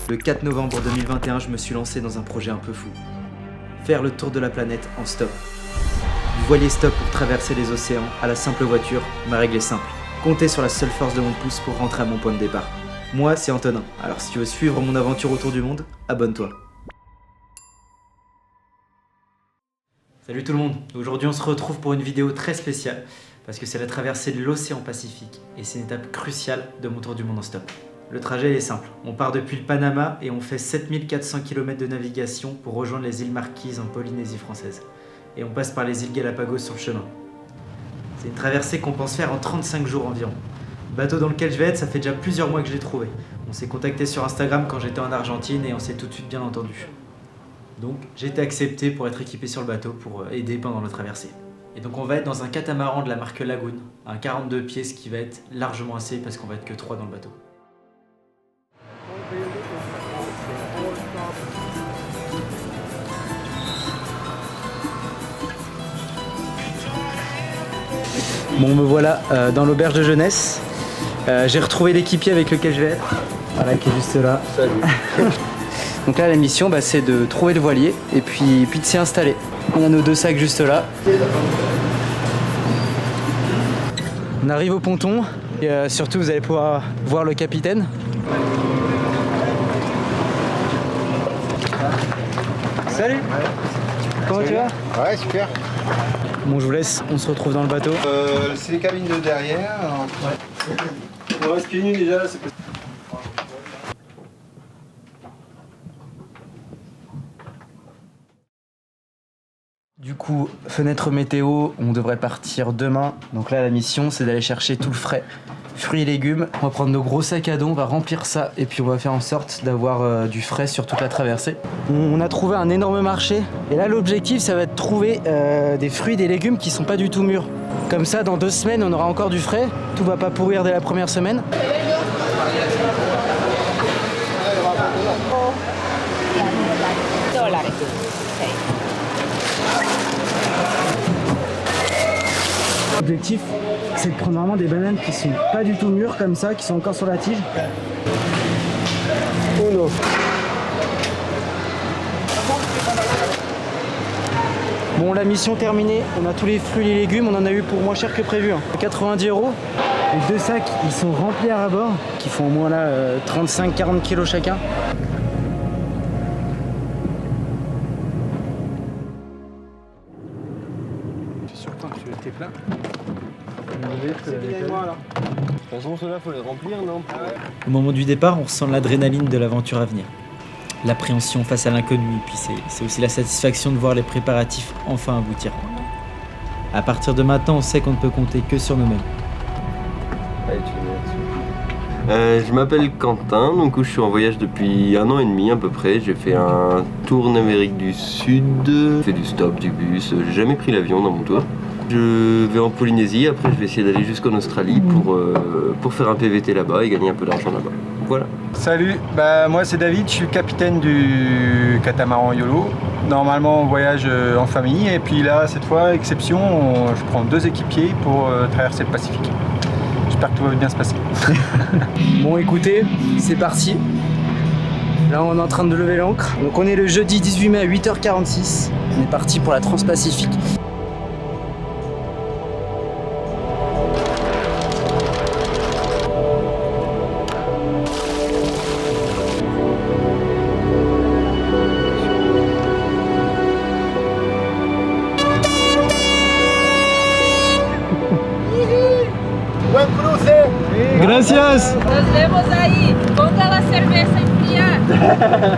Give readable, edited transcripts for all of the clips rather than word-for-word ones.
Le 4 novembre 2021, je me suis lancé dans un projet un peu fou. Faire le tour de la planète en stop. Du voilier stop pour traverser les océans à la simple voiture, ma règle est simple. Comptez sur la seule force de mon pouce pour rentrer à mon point de départ. Moi, c'est Antonin. Alors si tu veux suivre mon aventure autour du monde, abonne-toi. Salut tout le monde. Aujourd'hui, on se retrouve pour une vidéo très spéciale parce que c'est la traversée de l'océan Pacifique et c'est une étape cruciale de mon tour du monde en stop. Le trajet est simple. On part depuis le Panama et on fait 7400 km de navigation pour rejoindre les îles Marquises en Polynésie française. Et on passe par les îles Galapagos sur le chemin. C'est une traversée qu'on pense faire en 35 jours environ. Le bateau dans lequel je vais être, ça fait déjà plusieurs mois que je l'ai trouvé. On s'est contacté sur Instagram quand j'étais en Argentine et on s'est tout de suite bien entendu. Donc j'ai été accepté pour être équipé sur le bateau pour aider pendant la traversée. Et donc on va être dans un catamaran de la marque Lagoon, un 42 pieds, ce qui va être largement assez parce qu'on va être que 3 dans le bateau. Bon, me voilà dans l'auberge de jeunesse. J'ai retrouvé l'équipier avec lequel je vais être. Voilà, qui est juste là. Salut. Donc là, la mission, c'est de trouver le voilier et puis de s'y installer. On a nos 2 sacs juste là. On arrive au ponton et surtout, vous allez pouvoir voir le capitaine. Salut. Comment tu vas? Ouais, super. Bon, je vous laisse, on se retrouve dans le bateau. C'est les cabines de derrière. Ouais. On reste pieds nus déjà là, c'est possible. Du coup, fenêtre météo, on devrait partir demain. Donc là, la mission, c'est d'aller chercher tout le frais. Fruits et légumes. On va prendre nos gros sacs à dos, on va remplir ça et puis on va faire en sorte d'avoir du frais sur toute la traversée. On a trouvé un énorme marché et là l'objectif ça va être de trouver des fruits et des légumes qui sont pas du tout mûrs. Comme ça dans 2 semaines on aura encore du frais, tout va pas pourrir dès la première semaine. L'objectif, c'est de prendre vraiment des bananes qui sont pas du tout mûres comme ça, qui sont encore sur la tige. Uno. Bon, la mission terminée, on a tous les fruits et les légumes, on en a eu pour moins cher que prévu. 90 €. Les 2 sacs, ils sont remplis à bord, qui font au moins là 35-40 kg chacun. Je suis certain que tu étais plein. De toute façon, ceux-là, faut les remplir, non? Au moment du départ, on ressent l'adrénaline de l'aventure à venir. L'appréhension face à l'inconnu, et puis c'est aussi la satisfaction de voir les préparatifs enfin aboutir. À partir de maintenant, on sait qu'on ne peut compter que sur nous-mêmes. Allez, tu le mets là-dessus. Je m'appelle Quentin, donc je suis en voyage depuis 1 an et demi à peu près. J'ai fait un tour en Amérique du Sud, j'ai fait du stop, du bus, j'ai jamais pris l'avion dans mon tour. Je vais en Polynésie, après je vais essayer d'aller jusqu'en Australie pour faire un PVT là-bas et gagner un peu d'argent là-bas. Voilà. Salut, moi c'est David, je suis capitaine du catamaran YOLO. Normalement on voyage en famille et puis là cette fois, exception, je prends 2 équipiers pour traverser le Pacifique. J'espère que tout va bien se passer. Bon écoutez, c'est parti. Là on est en train de lever l'ancre. Donc on est le jeudi 18 mai à 8h46. On est parti pour la Transpacifique. Gracias! Nos vemos aí. Ponga la cerveza enfriada.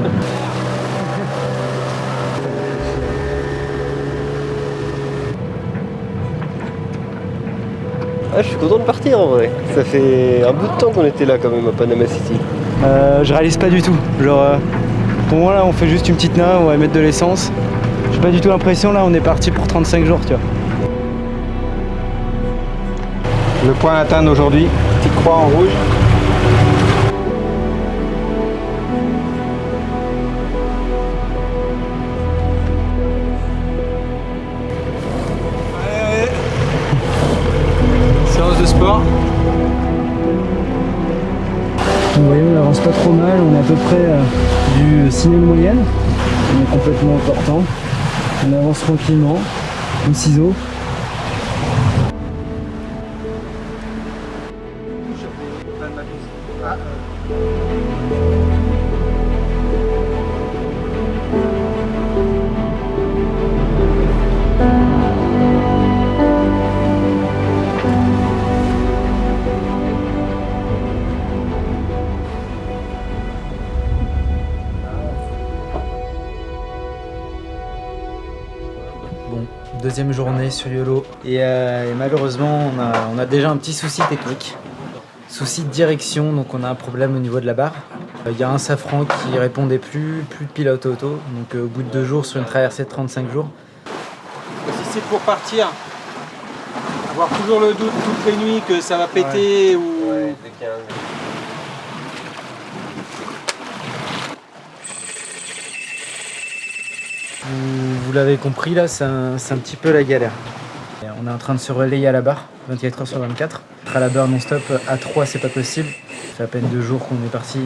Ah, je suis content de partir en vrai. Ça fait un bout de temps qu'on était là quand même à Panama City. Je réalise pas du tout. Genre, pour moi là, on fait juste une petite nave, on va mettre de l'essence. J'ai pas du tout l'impression, là, on est parti pour 35 jours, tu vois. Le point à atteindre aujourd'hui, petite croix en rouge. Séance de sport. Vous voyez, on avance pas trop mal, on est à peu près du ciné de moyenne. On est complètement portant. On avance tranquillement, au ciseau. Bon, deuxième journée sur YOLO et malheureusement on a déjà un petit souci technique, souci de direction, donc on a un problème au niveau de la barre. Il y a un safran qui répondait plus de pilote auto, donc au bout de 2 jours sur une traversée de 35 jours. Si c'est pour partir, avoir toujours le doute toutes les nuits que ça va péter ou... Vous l'avez compris là, c'est un petit peu la galère. Et on est en train de se relayer à la barre, 24 heures sur 24. Être à la barre non-stop à 3 c'est pas possible. Ça fait à peine 2 jours qu'on est parti.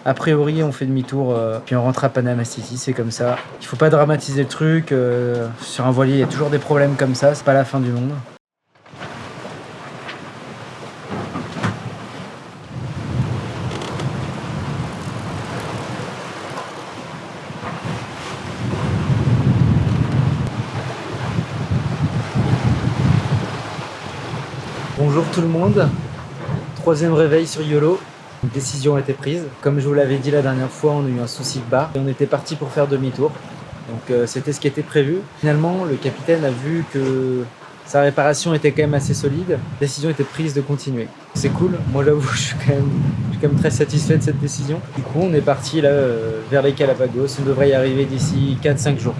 A priori on fait demi-tour, puis on rentre à Panama City, c'est comme ça. Il faut pas dramatiser le truc, sur un voilier il y a toujours des problèmes comme ça, c'est pas la fin du monde. Bonjour tout le monde, 3e réveil sur YOLO. Une décision a été prise. Comme je vous l'avais dit la dernière fois, on a eu un souci de barre et on était parti pour faire demi-tour. Donc c'était ce qui était prévu. Finalement, le capitaine a vu que sa réparation était quand même assez solide. La décision était prise de continuer. C'est cool, moi j'avoue, je suis quand même très satisfait de cette décision. Du coup, on est parti là vers les Galapagos. On devrait y arriver d'ici 4-5 jours.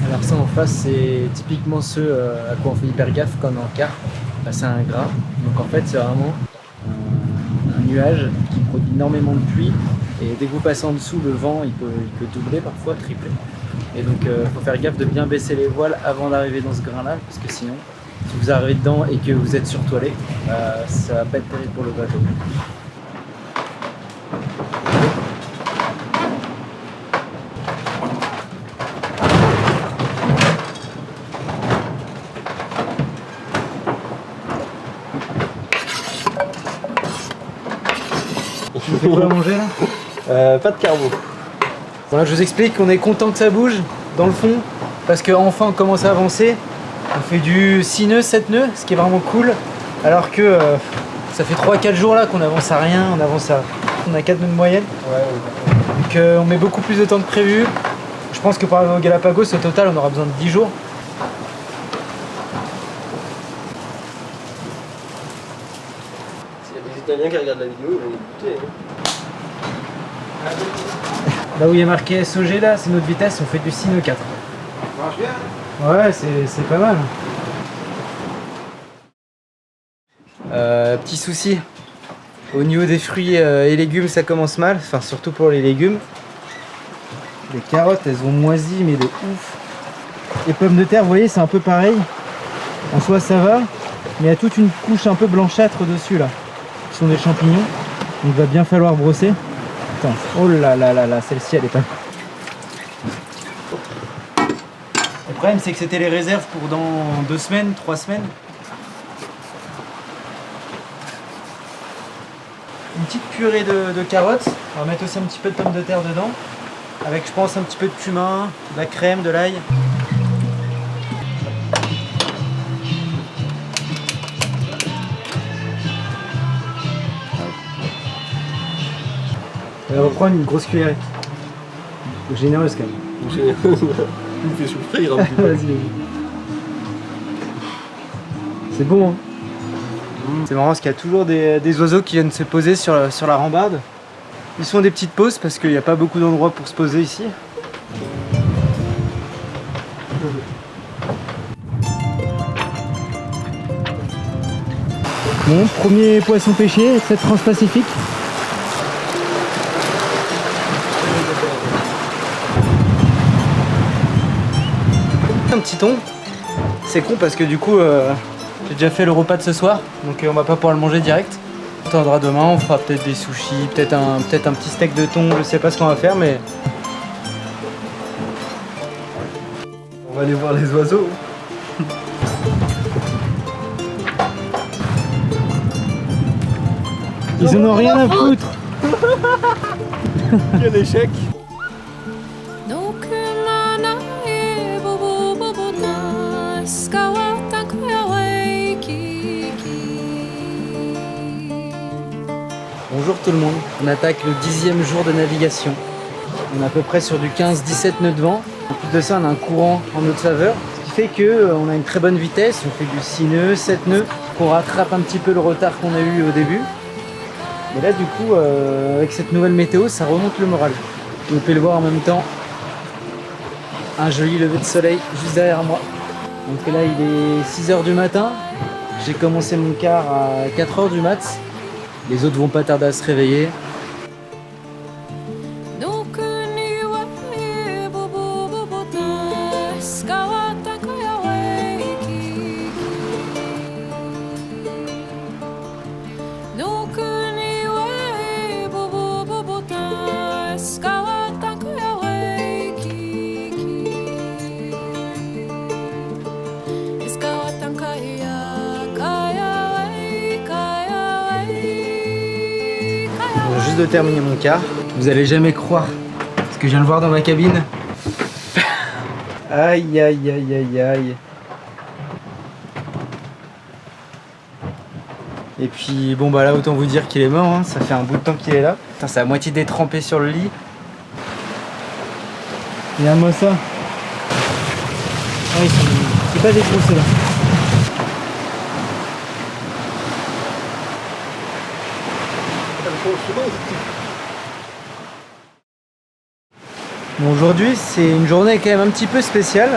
Alors ça en face c'est typiquement ceux à quoi on fait hyper gaffe quand on est en quart. Là, c'est un gras, donc en fait c'est vraiment un nuage qui produit énormément de pluie et dès que vous passez en dessous le vent il peut doubler parfois, tripler. Et donc faut faire gaffe de bien baisser les voiles avant d'arriver dans ce grain là parce que sinon si vous arrivez dedans et que vous êtes surtoilé, ça va pas être terrible pour le bateau. Tu fais quoi à manger là? Pas de carbo. Voilà, je vous explique, on est content que ça bouge dans le fond parce qu'enfin on commence à avancer. On fait du 6 nœuds, 7 nœuds, ce qui est vraiment cool. Alors que ça fait 3-4 jours là qu'on avance à rien, on a 4 nœuds de moyenne. Donc on met beaucoup plus de temps que prévu. Je pense que pour arriver au Galapagos, au total, on aura besoin de 10 jours. S'il y a des Italiens qui regardent la vidéo, ils vont écouter. Là où il y a marqué SOG là, c'est notre vitesse, on fait du 6 nœuds 4. Ça marche bien. Ouais, c'est pas mal. Petit souci, au niveau des fruits et légumes ça commence mal, enfin surtout pour les légumes. Les carottes elles ont moisi mais de ouf. Les pommes de terre vous voyez c'est un peu pareil. En soi ça va, mais il y a toute une couche un peu blanchâtre dessus là. Ce sont des champignons, donc il va bien falloir brosser. Attends, oh là là là là, celle-ci elle est pas... Le problème c'est que c'était les réserves pour dans 2 semaines, 3 semaines. Une petite purée de carottes. On va mettre aussi un petit peu de pommes de terre dedans. Avec je pense un petit peu de cumin, de la crème, de l'ail. On va reprendre une grosse cuillerée. Généreuse quand même. Il me fait souffrir un petit peu. Vas-y, vas-y. C'est bon hein. C'est marrant parce qu'il y a toujours des oiseaux qui viennent se poser sur la rambarde. Ils font des petites pauses parce qu'il n'y a pas beaucoup d'endroits pour se poser ici. Bon, premier poisson pêché, cette Transpacifique. Un petit thon. C'est con parce que du coup j'ai déjà fait le repas de ce soir, donc on va pas pouvoir le manger direct. retournera demain, on fera peut-être des sushis, peut-être un petit steak de thon, je sais pas ce qu'on va faire, mais... On va aller voir les oiseaux. Ils en ont rien à foutre. Quel échec. Bonjour tout le monde, on attaque le 10e jour de navigation. On est à peu près sur du 15-17 nœuds de vent. En plus de ça, on a un courant en notre faveur, ce qui fait qu'on a une très bonne vitesse. On fait du 6 nœuds, 7 nœuds, qu'on rattrape un petit peu le retard qu'on a eu au début. Mais là, du coup, avec cette nouvelle météo, ça remonte le moral. Vous pouvez le voir en même temps. Un joli lever de soleil juste derrière moi. Donc là, il est 6 h du matin. J'ai commencé mon quart à 4 h du mat'. Les autres vont pas tarder à se réveiller. Juste de terminer mon quart. Vous allez jamais croire ce que je viens de voir dans ma cabine. Aïe aïe aïe aïe aïe. Et puis bon bah là autant vous dire qu'il est mort, hein. Ça fait un bout de temps qu'il est là. Putain, c'est à moitié détrempé sur le lit. Regarde-moi ça. Ah, c'est pas détroussé là. Bon, aujourd'hui c'est une journée quand même un petit peu spéciale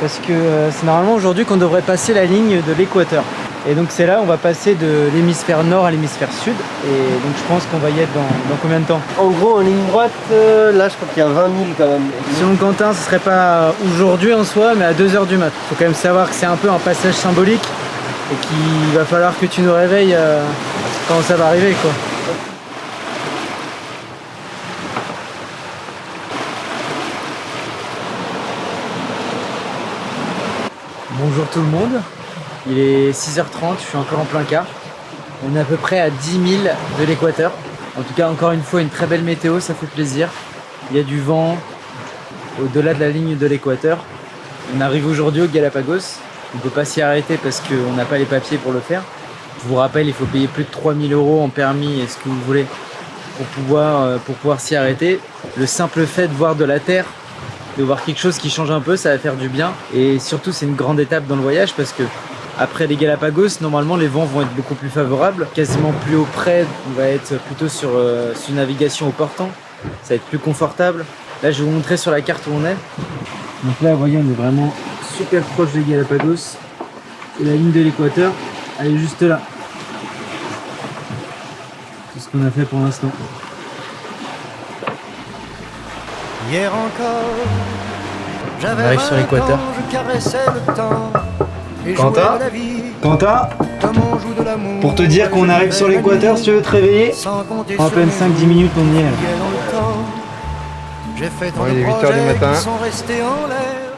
parce que c'est normalement aujourd'hui qu'on devrait passer la ligne de l'équateur. Et donc c'est là on va passer de l'hémisphère nord à l'hémisphère sud et donc je pense qu'on va y être dans combien de temps? En gros, en ligne droite, là je crois qu'il y a 20 000 quand même. Selon Quentin, ce serait pas aujourd'hui en soi mais à 2 h du mat. Faut quand même savoir que c'est un peu un passage symbolique et qu'il va falloir que tu nous réveilles quand ça va arriver quoi. Bonjour tout le monde, il est 6 h 30, je suis encore en plein quart. On est à peu près à 10 000 de l'équateur. En tout cas, encore une fois, une très belle météo, ça fait plaisir. Il y a du vent au-delà de la ligne de l'équateur. On arrive aujourd'hui au Galapagos. On ne peut pas s'y arrêter parce qu'on n'a pas les papiers pour le faire. Je vous rappelle, il faut payer plus de 3 000 € en permis et ce que vous voulez pour pouvoir s'y arrêter. Le simple fait de voir de la terre, de voir quelque chose qui change un peu, ça va faire du bien. Et surtout, c'est une grande étape dans le voyage parce que après les Galapagos, normalement, les vents vont être beaucoup plus favorables, quasiment plus haut près. On va être plutôt sur une navigation au portant. Ça va être plus confortable. Là, je vais vous montrer sur la carte où on est. Donc là, vous voyez, on est vraiment super proche des Galapagos. Et la ligne de l'équateur, elle est juste là. C'est ce qu'on a fait pour l'instant. Hier encore, On arrive sur l'équateur. Quentin, pour te dire qu'on arrive sur l'équateur, si tu veux te réveiller, en à peine 5-10 minutes on y est. Bon, il est 8 h du matin.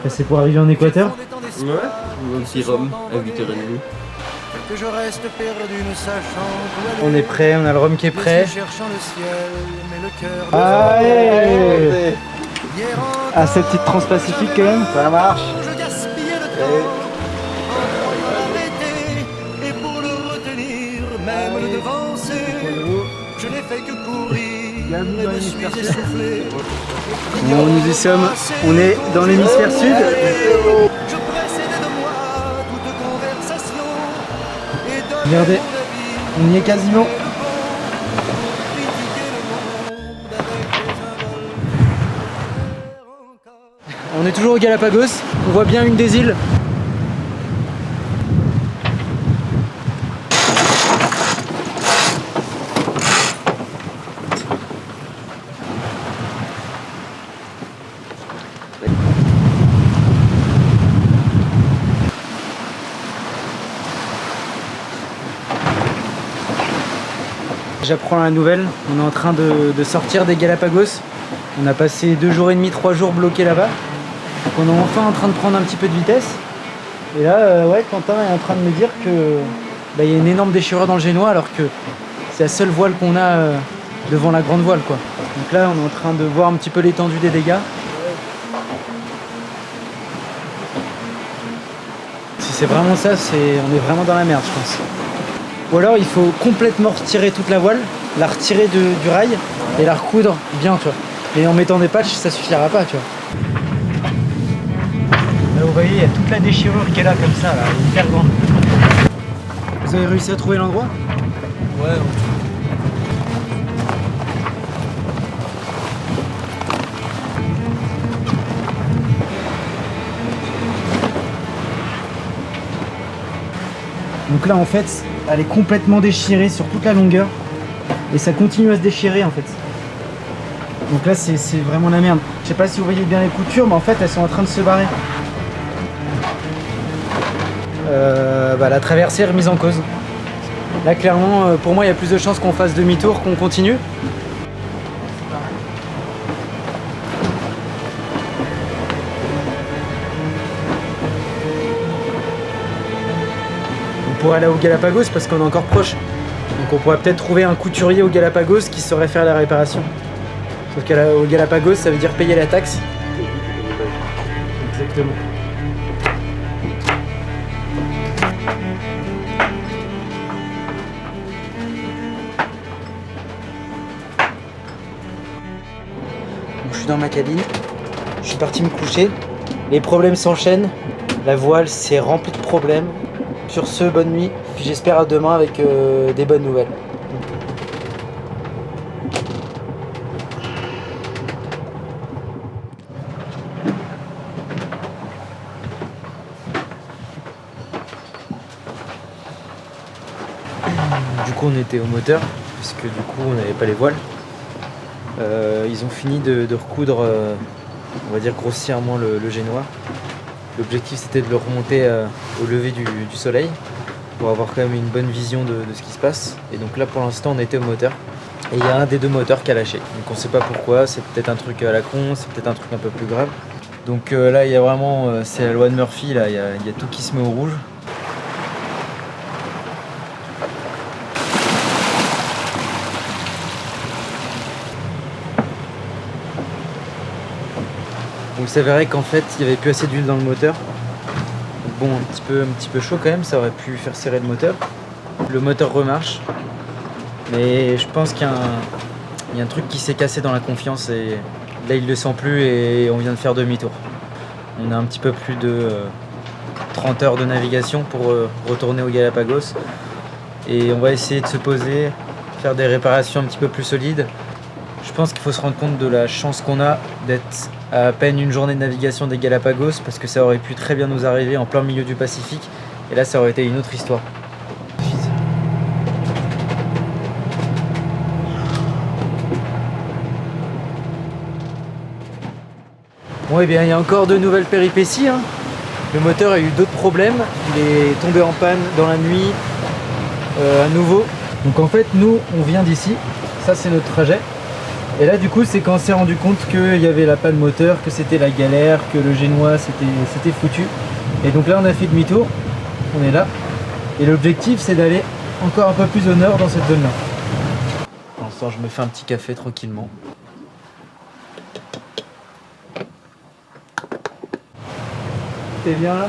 C'est pour arriver en équateur? Ouais, ou un petit rhum à 8h30. On est prêt, on a le rhum qui est prêt. Allez, Ah, cette petite transpacifique quand même, ça marche. Bon, nous y sommes, on est dans l'hémisphère sud. Regardez, on y est quasiment. On est toujours au Galapagos, on voit bien une des îles. j'apprends la nouvelle. On est en train de sortir des Galapagos. On a passé 2 jours et demi, 3 jours bloqués là-bas. Donc on est enfin en train de prendre un petit peu de vitesse. Et là, ouais, Quentin est en train de me dire que bah, y a une énorme déchirure dans le génois alors que c'est la seule voile qu'on a devant la grande voile, quoi. Donc là, on est en train de voir un petit peu l'étendue des dégâts. Si c'est vraiment ça, on est vraiment dans la merde, je pense. Ou alors, il faut complètement retirer toute la voile, la retirer du rail et la recoudre bien, tu vois. Et en mettant des patchs, ça suffira pas, tu vois. Là, vous voyez, il y a toute la déchirure qui est là, comme ça, là, hyper grande. Vous avez réussi à trouver l'endroit? Ouais. Donc là, en fait, elle est complètement déchirée sur toute la longueur. Et ça continue à se déchirer, en fait. Donc là, c'est vraiment la merde. Je sais pas si vous voyez bien les coutures, mais en fait, elles sont en train de se barrer. La traversée est remise en cause. Là, clairement, pour moi, il y a plus de chances qu'on fasse demi-tour, qu'on continue. On pourrait aller au Galapagos parce qu'on est encore proche. Donc on pourrait peut-être trouver un couturier au Galapagos qui saurait faire la réparation. Sauf qu'au Galapagos, ça veut dire payer la taxe. Exactement. Donc, je suis dans ma cabine. Je suis parti me coucher. Les problèmes s'enchaînent. La voile s'est remplie de problèmes. Sur ce, bonne nuit. Puis j'espère à demain avec des bonnes nouvelles. Du coup, on était au moteur, puisque du coup, on n'avait pas les voiles. Ils ont fini de recoudre, on va dire grossièrement le génois. L'objectif, c'était de le remonter au lever du soleil pour avoir quand même une bonne vision de ce qui se passe. Et donc là, pour l'instant, on était au moteur. Et il y a un des deux moteurs qui a lâché. Donc on sait pas pourquoi, c'est peut-être un truc à la con, c'est peut-être un truc un peu plus grave. Donc là, il y a vraiment, c'est la loi de Murphy, là, il y a tout qui se met au rouge. Donc il s'avérait qu'en fait il n'y avait plus assez d'huile dans le moteur. Donc bon, un petit peu chaud quand même, ça aurait pu faire serrer le moteur. Le moteur remarche. Mais je pense qu'il y a un truc qui s'est cassé dans la confiance et là il ne le sent plus et on vient de faire demi-tour. On a un petit peu plus de 30 heures de navigation pour retourner au Galapagos. Et on va essayer de se poser, faire des réparations un petit peu plus solides. Je pense qu'il faut se rendre compte de la chance qu'on a d'être à peine une journée de navigation des Galapagos parce que ça aurait pu très bien nous arriver en plein milieu du Pacifique et là ça aurait été une autre histoire. Bon, et bien il y a encore de nouvelles péripéties, hein. Le moteur a eu d'autres problèmes, il est tombé en panne dans la nuit à nouveau. Donc en fait nous on vient d'ici, ça c'est notre trajet. Et là du coup c'est quand on s'est rendu compte qu'il y avait la panne moteur, que c'était la galère, que le génois c'était foutu. Et donc là on a fait demi-tour, on est là. Et l'objectif c'est d'aller encore un peu plus au nord dans cette zone là. Pour l'instant je me fais un petit café tranquillement. T'es bien là?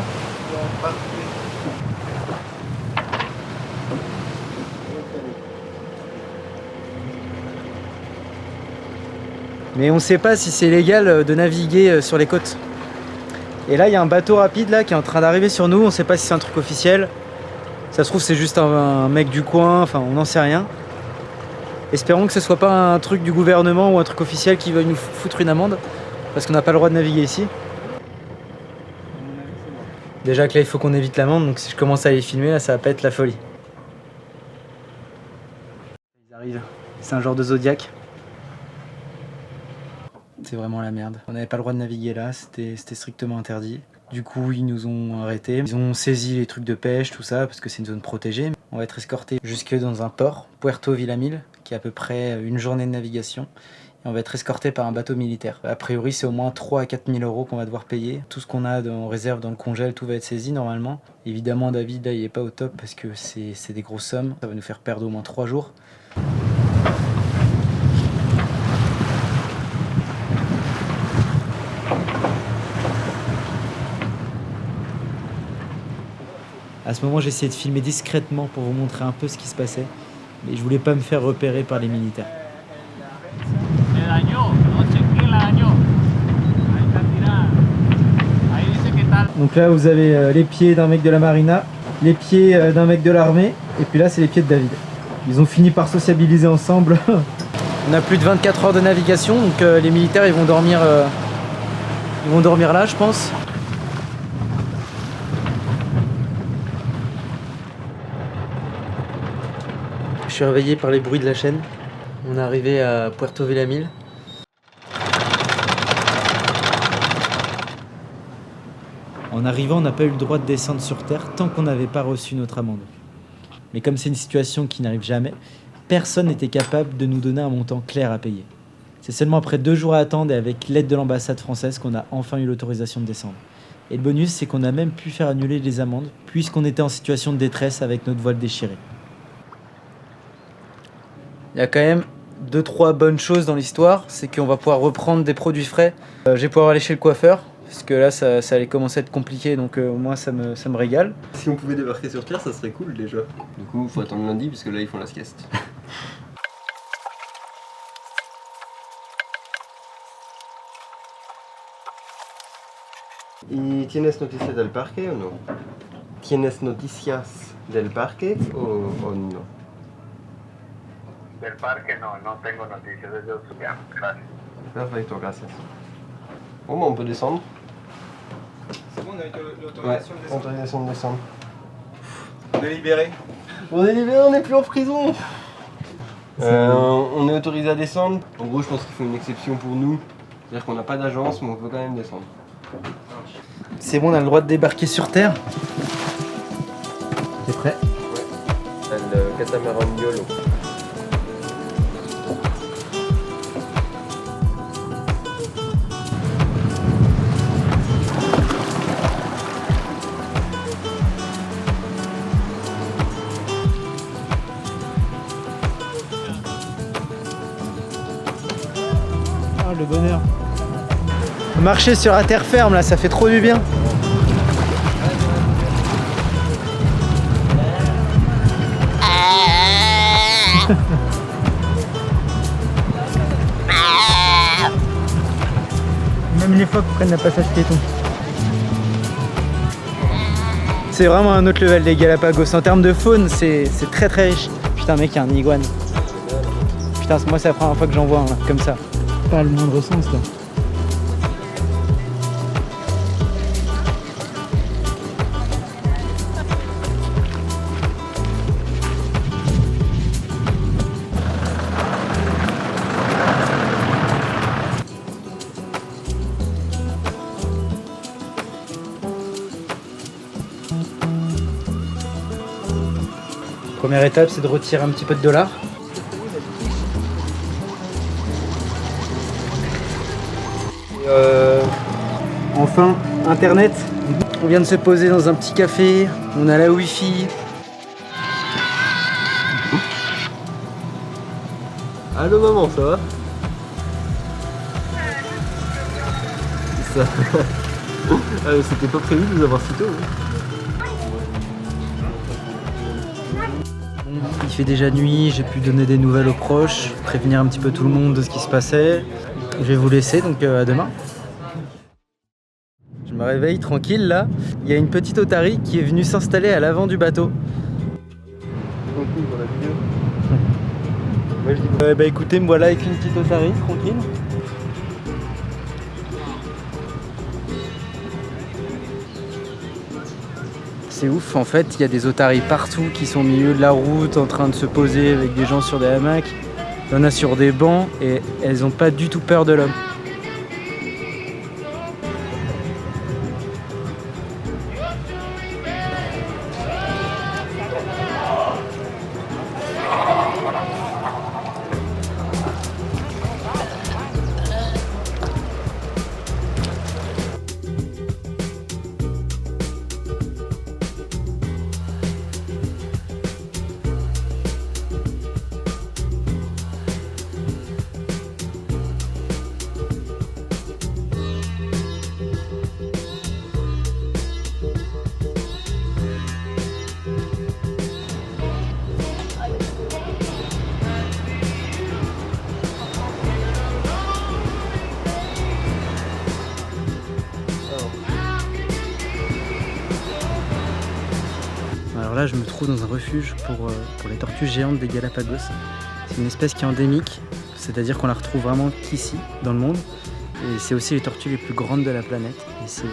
Mais on ne sait pas si c'est légal de naviguer sur les côtes. Et là, il y a un bateau rapide là qui est en train d'arriver sur nous. On ne sait pas si c'est un truc officiel. Ça se trouve, c'est juste un mec du coin. Enfin, on n'en sait rien. Espérons que ce soit pas un truc du gouvernement ou un truc officiel qui veuille nous foutre une amende. Parce qu'on n'a pas le droit de naviguer ici. Déjà que là, il faut qu'on évite l'amende. Donc si je commence à les filmer, là, ça va pas être la folie. Ils arrivent. C'est un genre de Zodiac. C'est vraiment la merde. On n'avait pas le droit de naviguer là, c'était strictement interdit. Du coup, ils nous ont arrêtés. Ils ont saisi les trucs de pêche, tout ça, parce que c'est une zone protégée. On va être escortés jusque dans un port, Puerto Villamil, qui est à peu près une journée de navigation. Et on va être escorté par un bateau militaire. A priori, c'est au moins 3 à 4 000 € qu'on va devoir payer. Tout ce qu'on a en réserve dans le congèle, tout va être saisi normalement. Évidemment, David, là, il est pas au top parce que c'est des grosses sommes. Ça va nous faire perdre au moins 3 jours. À ce moment, j'ai essayé de filmer discrètement pour vous montrer un peu ce qui se passait. Mais je voulais pas me faire repérer par les militaires. Donc là, vous avez les pieds d'un mec de la marina, les pieds d'un mec de l'armée, et puis là, c'est les pieds de David. Ils ont fini par sociabiliser ensemble. On a plus de 24 heures de navigation, donc les militaires, ils vont dormir là, je pense. Je suis réveillé par les bruits de la chaîne. On est arrivé à Puerto Villamil. En arrivant, on n'a pas eu le droit de descendre sur terre tant qu'on n'avait pas reçu notre amende. Mais comme c'est une situation qui n'arrive jamais, personne n'était capable de nous donner un montant clair à payer. C'est seulement après 2 jours à attendre et avec l'aide de l'ambassade française qu'on a enfin eu l'autorisation de descendre. Et le bonus, c'est qu'on a même pu faire annuler les amendes puisqu'on était en situation de détresse avec notre voile déchiré. Il y a quand même 2-3 bonnes choses dans l'histoire, c'est qu'on va pouvoir reprendre des produits frais. Je vais pouvoir aller chez le coiffeur, parce que là ça allait commencer à être compliqué, donc au moins ça me régale. Si on pouvait débarquer sur Terre, ça serait cool déjà. Du coup, il faut attendre lundi, parce que là, ils font la sieste. ¿Y tienes noticias del parque o no? ¿Tienes noticias del parque o no? Del parque no tengo noticias, ellos ya, gracias. Perfecto, gracias. Bon, bah, on peut descendre. C'est bon, on a eu l'autorisation de descendre. Autorisation de descendre. On est libéré. On est libéré, on n'est plus en prison. On est autorisé à descendre. En gros, je pense qu'il faut une exception pour nous. C'est-à-dire qu'on n'a pas d'agence, mais on peut quand même descendre. C'est bon, on a le droit de débarquer sur terre. T'es prêt? Ouais. Le catamaran YOLO. Ah, le bonheur. Marcher sur la terre ferme, là, ça fait trop du bien. Même les phoques prennent la passage piéton. C'est vraiment un autre level, les Galapagos. En termes de faune, c'est très très riche. Putain, mec, il y a un iguane. Putain, moi, c'est la première fois que j'en vois un, là, comme ça. Pas le moindre sens, là. Première étape, c'est de retirer un petit peu de dollars. Enfin, internet. On vient de se poser dans un petit café, on a la wifi. Allô maman, ça va? Ça... C'était pas prévu de nous avoir si tôt. Hein. Il fait déjà nuit, j'ai pu donner des nouvelles aux proches, prévenir un petit peu tout le monde de ce qui se passait. Je vais vous laisser, donc à demain. Je me réveille tranquille là. Il y a une petite otarie qui est venue s'installer à l'avant du bateau. Bah écoutez, me voilà avec une petite otarie, tranquille. C'est ouf, en fait, il y a des otaries partout qui sont au milieu de la route en train de se poser avec des gens sur des hamacs. Il y en a sur des bancs et elles n'ont pas du tout peur de l'homme. là, je me trouve dans un refuge pour les tortues géantes des Galapagos. C'est une espèce qui est endémique, c'est-à-dire qu'on la retrouve vraiment qu'ici, dans le monde. Et c'est aussi les tortues les plus grandes de la planète. Et c'est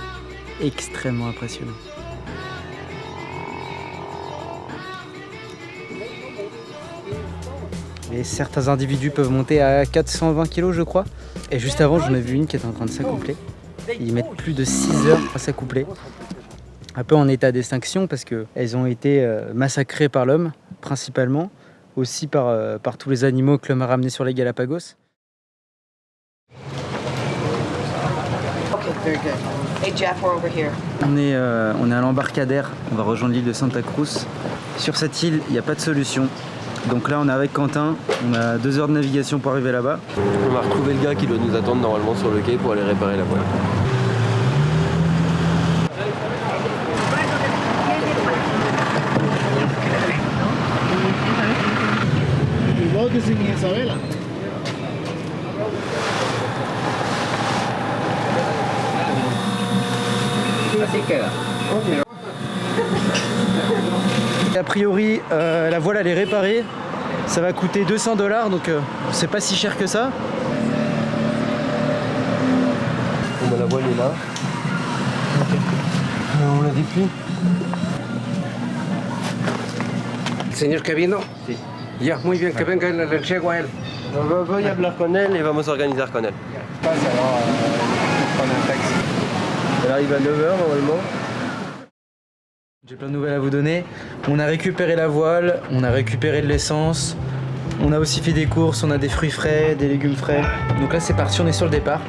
extrêmement impressionnant. Et certains individus peuvent monter à 420 kg, je crois. Et juste avant, j'en ai vu une qui était en train de s'accoupler. Ils mettent plus de 6 heures à s'accoupler. Un peu en état d'extinction parce qu'elles ont été massacrées par l'homme, principalement. Aussi par tous les animaux que l'homme a ramenés sur les Galapagos. On est à l'embarcadère, on va rejoindre l'île de Santa Cruz. Sur cette île, il n'y a pas de solution. Donc là, on est avec Quentin, on a 2 heures de navigation pour arriver là-bas. On va retrouver le gars qui doit nous attendre normalement sur le quai pour aller réparer la voile. A priori, la voile elle est réparée, ça va coûter 200 $, donc c'est pas si cher que ça. La voile est là. On la déplie. Señor que vino? Sí. Ya, muy bien, que venga, le entrego a él. Voy a hablar con él y vamos a organizar con él. Passe alors, prendre un taxi. Elle arrive à 9h normalement. J'ai plein de nouvelles à vous donner. On a récupéré la voile, on a récupéré de l'essence, on a aussi fait des courses, on a des fruits frais, des légumes frais. Donc là c'est parti, on est sur le départ.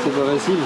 C'est pas facile.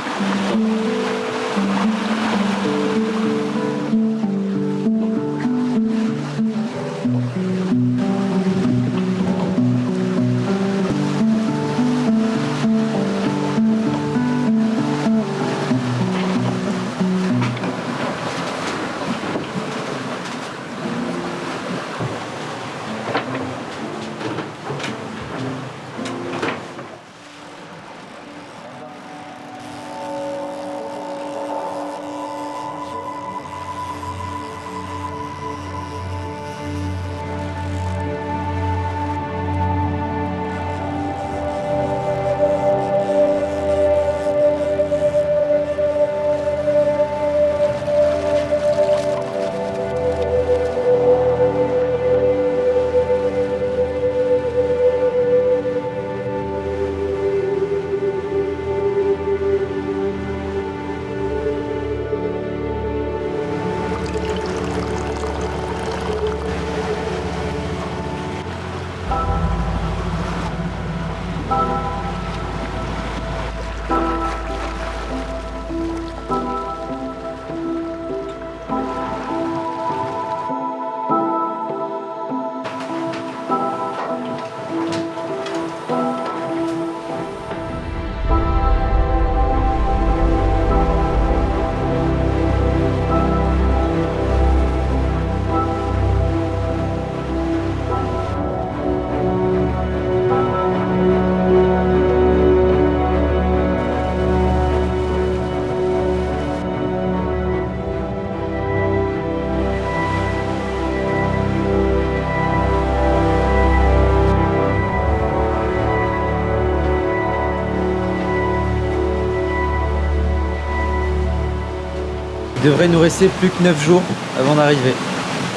Il devrait nous rester plus que 9 jours avant d'arriver.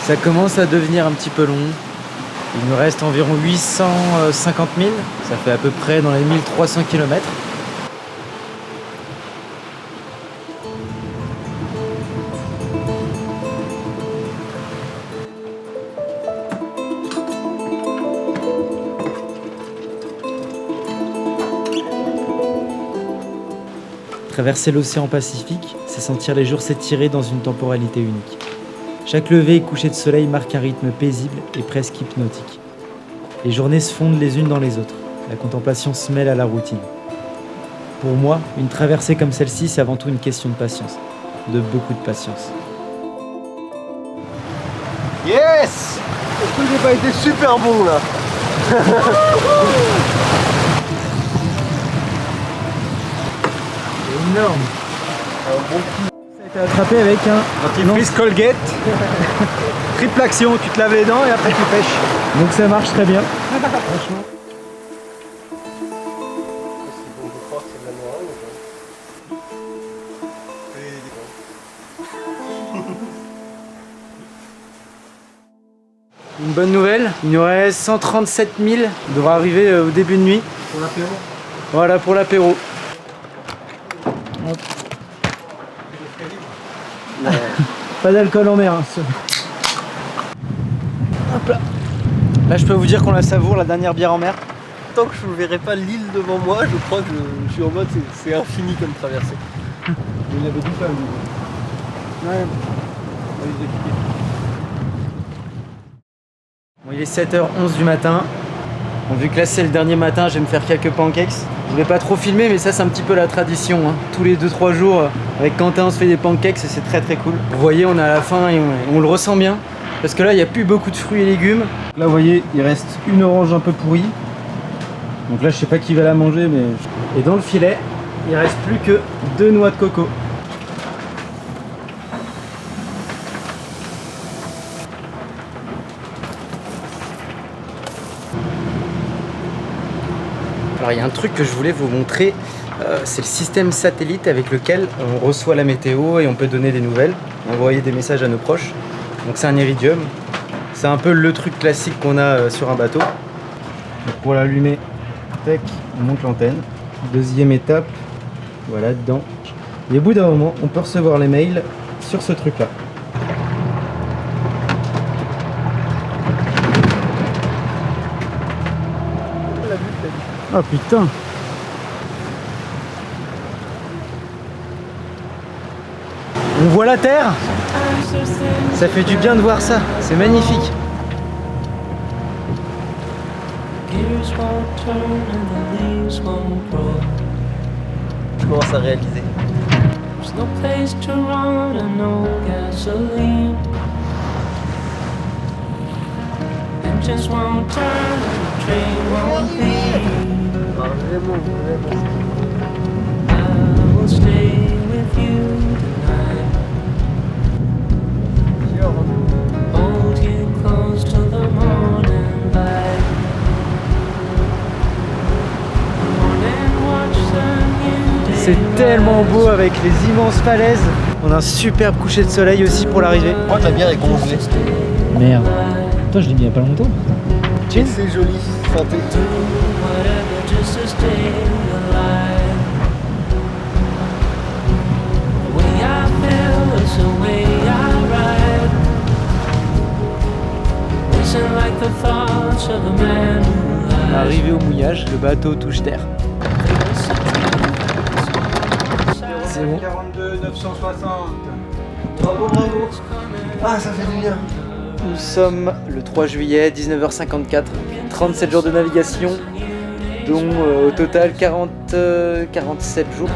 Ça commence à devenir un petit peu long. Il nous reste environ 850 000, ça fait à peu près dans les 1300 km. Traverser l'océan Pacifique, c'est sentir les jours s'étirer dans une temporalité unique. Chaque lever et coucher de soleil marque un rythme paisible et presque hypnotique. Les journées se fondent les unes dans les autres. La contemplation se mêle à la routine. Pour moi, une traversée comme celle-ci, c'est avant tout une question de patience. De beaucoup de patience. Yes! Est-ce que j'ai pas été super bon là? Énorme. Ça a été attrapé avec un Dentifrice Colgate. Triple action, tu te laves les dents et après tu pêches. Donc ça marche très bien. Franchement. Une bonne nouvelle, il nous reste 137 000. On devra arriver au début de nuit. Pour l'apéro. Voilà pour l'apéro. Pas d'alcool en mer. Hein. Hop là. Là je peux vous dire qu'on la savoure, la dernière bière en mer. Tant que je ne verrai pas l'île devant moi, je crois que je suis en mode c'est infini comme traversée. Il avait dit ça, lui. Ouais. Bon, il est 7h11 du matin. Bon, vu que là c'est le dernier matin, je vais me faire quelques pancakes. Je voulais pas trop filmer, mais ça c'est un petit peu la tradition. Hein. Tous les 2-3 jours, avec Quentin, on se fait des pancakes et c'est très très cool. Vous voyez, on est à la fin et on le ressent bien. Parce que là, il n'y a plus beaucoup de fruits et légumes. Là, vous voyez, il reste une orange un peu pourrie. Donc là, je sais pas qui va la manger, mais... Et dans le filet, il reste plus que 2 noix de coco. Alors il y a un truc que je voulais vous montrer, c'est le système satellite avec lequel on reçoit la météo et on peut donner des nouvelles, envoyer des messages à nos proches. Donc c'est un Iridium, c'est un peu le truc classique qu'on a sur un bateau. Donc pour l'allumer, tac, on monte l'antenne. Deuxième étape, voilà dedans. Et au bout d'un moment, on peut recevoir les mails sur ce truc là. Oh putain! On voit la Terre! Ça fait du bien de voir ça, c'est magnifique! Je commence à réaliser. Vraiment. C'est tellement beau avec les immenses falaises. On a un superbe coucher de soleil aussi pour l'arrivée. Moi, ta bière est congelée. Merde. Toi, je l'ai mis il y a pas longtemps. C'est joli, santé. Arrivé au mouillage, le bateau touche terre. C'est bon. 42 960. Bravo, bravo. Ah, ça fait du bien. Nous sommes le 3 juillet, 19h54, 37 jours de navigation, dont au total 47 jours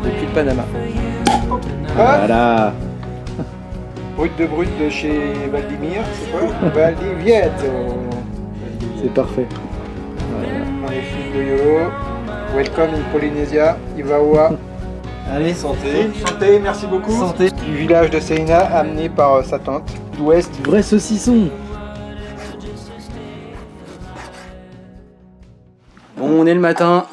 depuis le Panama. Voilà. Brut de chez Valdimir, c'est quoi? Valdivieto. C'est parfait. Magnifique de Yolo. Welcome in Polynesia, Ivaoa. Allez, Santé. Santé, merci beaucoup. Santé. Du village de Seina, amené par sa tante d'ouest. Vrai saucisson. Bon, on est le matin,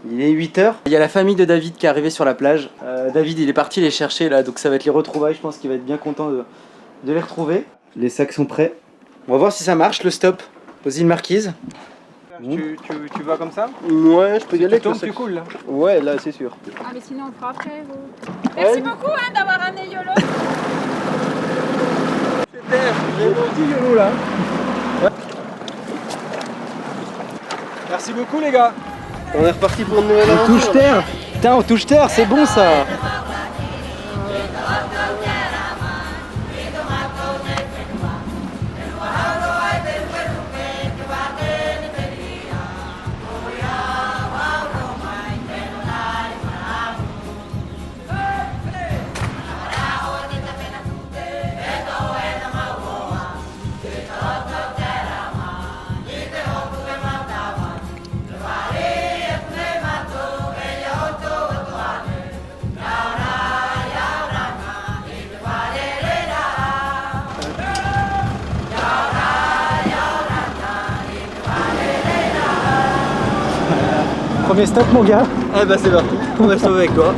il est 8h. Il y a la famille de David qui est arrivée sur la plage. David, il est parti les chercher là, donc ça va être les retrouvailles. Je pense qu'il va être bien content de les retrouver. Les sacs sont prêts. On va voir si ça marche, le stop aux îles Marquises. Tu vas comme ça? Ouais, je peux y aller. Tu tombes, tu coules là. Ouais, là, c'est sûr. Ah, mais sinon, on fera après. Merci beaucoup hein, d'avoir ramené Yolo. Petit Yolo là. Ouais. Merci beaucoup les gars. On est reparti pour une nouvelle On aventure. touche terre. Putain, on touche terre, c'est bon ça. Premier stop mon gars. Eh bah c'est parti, on va sauver avec toi.